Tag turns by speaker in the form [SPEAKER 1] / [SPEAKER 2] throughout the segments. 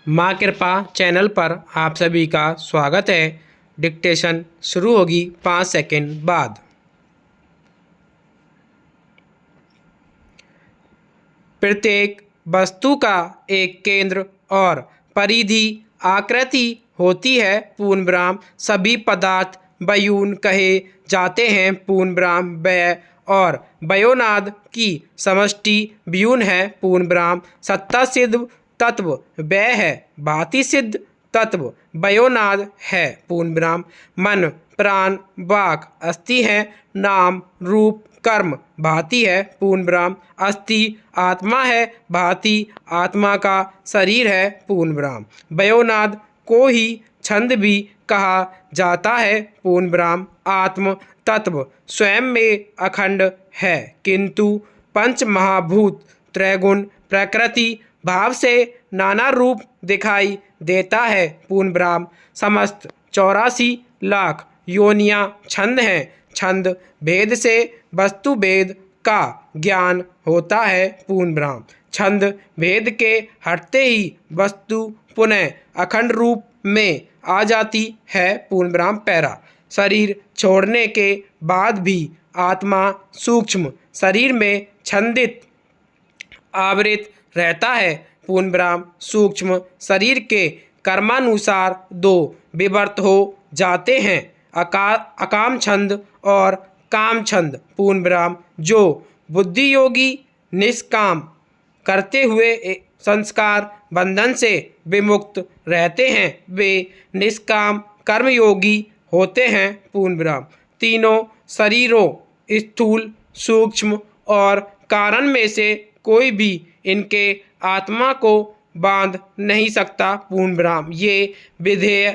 [SPEAKER 1] माँ कृपा चैनल पर आप सभी का स्वागत है। डिक्टेशन शुरू होगी 5 सेकंड बाद। प्रत्येक वस्तु का एक केंद्र और परिधि आकृति होती है। पूर्णविराम सभी पदार्थ वयून कहे जाते हैं। पूर्णविराम व्यय और वयोनाद की समष्टि व्यून है। पूर्णविराम सत्ता सिद्ध तत्व व्यय है। भांति सिद्ध तत्व वयोनाद है। पूर्णविराम मन प्राण वाक अस्थि है। नाम रूप कर्म भांति है। पूर्णविराम अस्थि आत्मा है। भांति आत्मा का शरीर है। पूर्णविराम वयोनाद को ही छंद भी कहा जाता है। पूर्णविराम आत्म तत्व स्वयं में अखंड है, किंतु पंच महाभूत त्रैगुण प्रकृति भाव से नाना रूप दिखाई देता है। पूर्णविराम समस्त 84 लाख योनियां छंद हैं। छंद भेद से वस्तु भेद का ज्ञान होता है। पूर्णविराम छंद भेद के हटते ही वस्तु पुनः अखंड रूप में आ जाती है। पूर्णविराम पैरा शरीर छोड़ने के बाद भी आत्मा सूक्ष्म शरीर में छंदित आवृत रहता है। पूर्णविराम सूक्ष्म शरीर के कर्मानुसार दो विवर्त हो जाते हैं, अकाम छंद और काम छंद। पूर्णविराम जो बुद्धि योगी निष्काम करते हुए संस्कार बंधन से विमुक्त रहते हैं, वे निष्काम कर्मयोगी होते हैं। पूर्णविराम तीनों शरीरों स्थूल सूक्ष्म और कारण में से कोई भी इनके आत्मा को बांध नहीं सकता। पूर्णविराम ये विधेय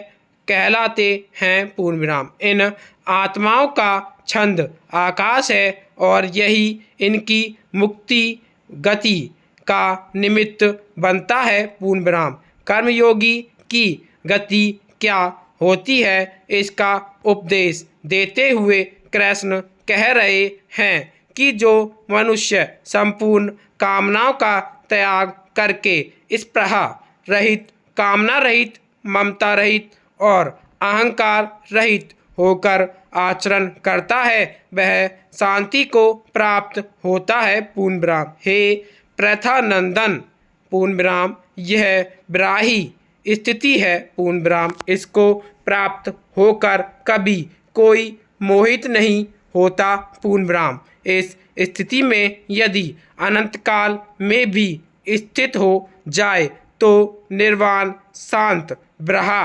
[SPEAKER 1] कहलाते हैं। पूर्णविराम इन आत्माओं का छंद आकाश है और यही इनकी मुक्ति गति का निमित्त बनता है। पूर्णविराम कर्मयोगी की गति क्या होती है, इसका उपदेश देते हुए कृष्ण कह रहे हैं कि जो मनुष्य संपूर्ण कामनाओं का त्याग करके इस प्रहा रहित, कामना रहित, ममता रहित और अहंकार रहित होकर आचरण करता है, वह शांति को प्राप्त होता है। पूर्णविराम हे प्रथानंदन, पूर्णविराम यह ब्राही स्थिति है। पूर्णविराम इसको प्राप्त होकर कभी कोई मोहित नहीं होता। पूर्णविराम इस स्थिति में यदि अनंत काल में भी स्थित हो जाए तो निर्वाण शांत ब्रहा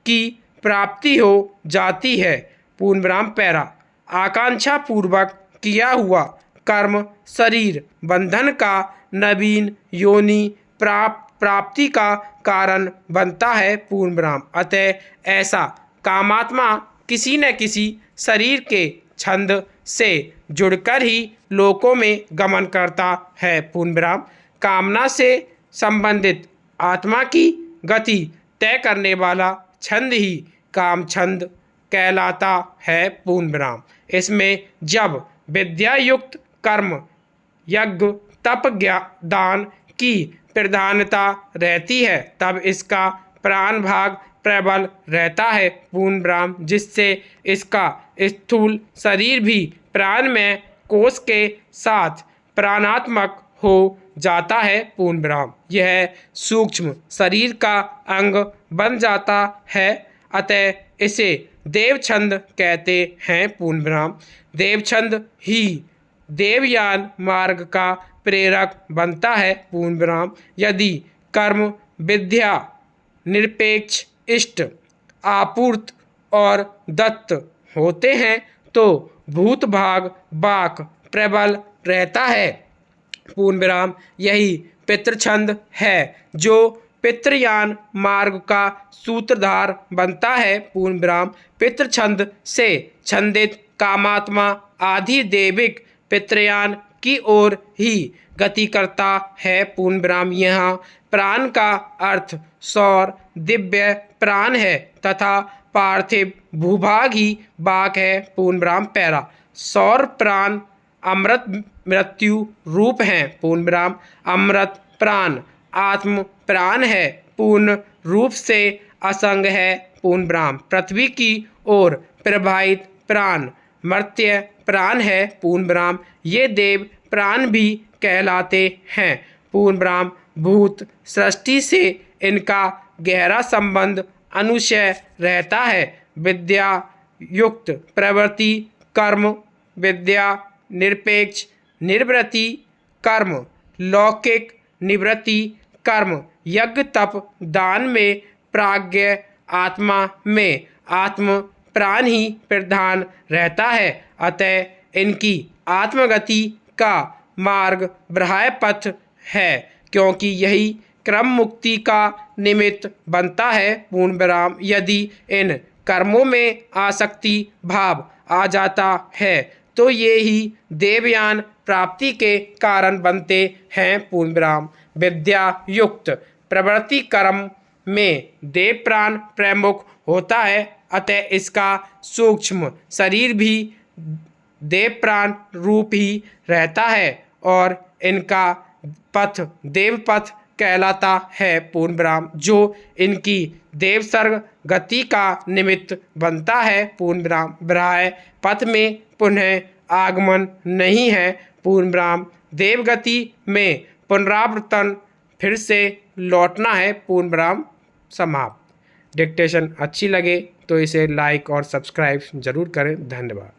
[SPEAKER 1] की प्राप्ति हो जाती है। पूर्णविराम पैरा आकांक्षा पूर्वक किया हुआ कर्म शरीर बंधन का नवीन योनि प्राप्ति का कारण बनता है। पूर्णविराम अतः ऐसा कामात्मा किसी न किसी शरीर के छंद से जुड़कर ही लोकों में गमन करता है। पूर्णविराम कामना से संबंधित आत्मा की गति तय करने वाला छंद ही काम छंद कहलाता है। पूर्णविराम इसमें जब विद्या युक्त कर्म यज्ञ तप दान की प्रधानता रहती है, तब इसका प्राण भाग प्रबल रहता है। पूर्णविराम जिससे इसका स्थूल शरीर भी प्राणमय कोश के साथ प्राणात्मक हो जाता है। पूर्णविराम यह सूक्ष्म शरीर का अंग बन जाता है, अतः इसे देवछंद कहते हैं। पूर्णविराम देवछंद ही देवयान मार्ग का प्रेरक बनता है। पूर्णविराम यदि कर्म विद्या निरपेक्ष इष्ट आपूर्त और दत्त होते हैं तो भूत भाग बाक प्रबल रहता है। पूर्णविराम यही पितृछंद है जो पितृयान मार्ग का सूत्रधार बनता है। पूर्णविराम पितृछंद से छंदित कामात्मा आदि देविक पितृयान की ओर ही गति करता है। पूर्णविराम यहाँ प्राण का अर्थ सौर दिव्य प्राण है तथा पार्थिव भूभाग ही बाक है। पूर्णविराम पैरा सौर प्राण अमृत मृत्यु रूप हैं। पूर्णविराम अमृत प्राण आत्म प्राण है, पूर्ण रूप से असंग है पूर्ण ब्रह्म। पृथ्वी की ओर प्रवाहित प्राण मर्त्य प्राण है पूर्ण ब्रह्म। ये देव प्राण भी कहलाते हैं पूर्ण ब्रह्म। भूत सृष्टि से इनका गहरा संबंध अनुशय रहता है। विद्या युक्त प्रवृत्ति कर्म, विद्या निरपेक्ष निवृत्ति कर्म, लौकिक निवृत्ति कर्म, यज्ञ तप दान में प्राज्ञ आत्मा में आत्म प्राण ही प्रधान रहता है। अतः इनकी आत्मगति का मार्ग ब्रह्म पथ है, क्योंकि यही क्रम मुक्ति का निमित्त बनता है पूर्ण ब्रह्म। यदि इन कर्मों में आसक्ति भाव आ जाता है तो ये ही देवयान प्राप्ति के कारण बनते हैं पूर्ण ब्रह्म। विद्या युक्त प्रवृत्ति कर्म में देव प्राण प्रमुख होता है, अतः इसका सूक्ष्म शरीर भी देव प्राण रूप ही रहता है और इनका पथ देव पथ कहलाता है पूर्ण ब्रह्म, जो इनकी देव सर्ग गति का निमित्त बनता है पूर्ण ब्रह्म। ब्रह्म पथ में पुनः आगमन नहीं है पूर्ण ब्रह्म। देवगति में पुनरावर्तन फिर से लौटना है पूर्ण ब्रह्म। समाप्त। डिक्टेशन अच्छी लगे तो इसे लाइक और सब्सक्राइब जरूर करें। धन्यवाद।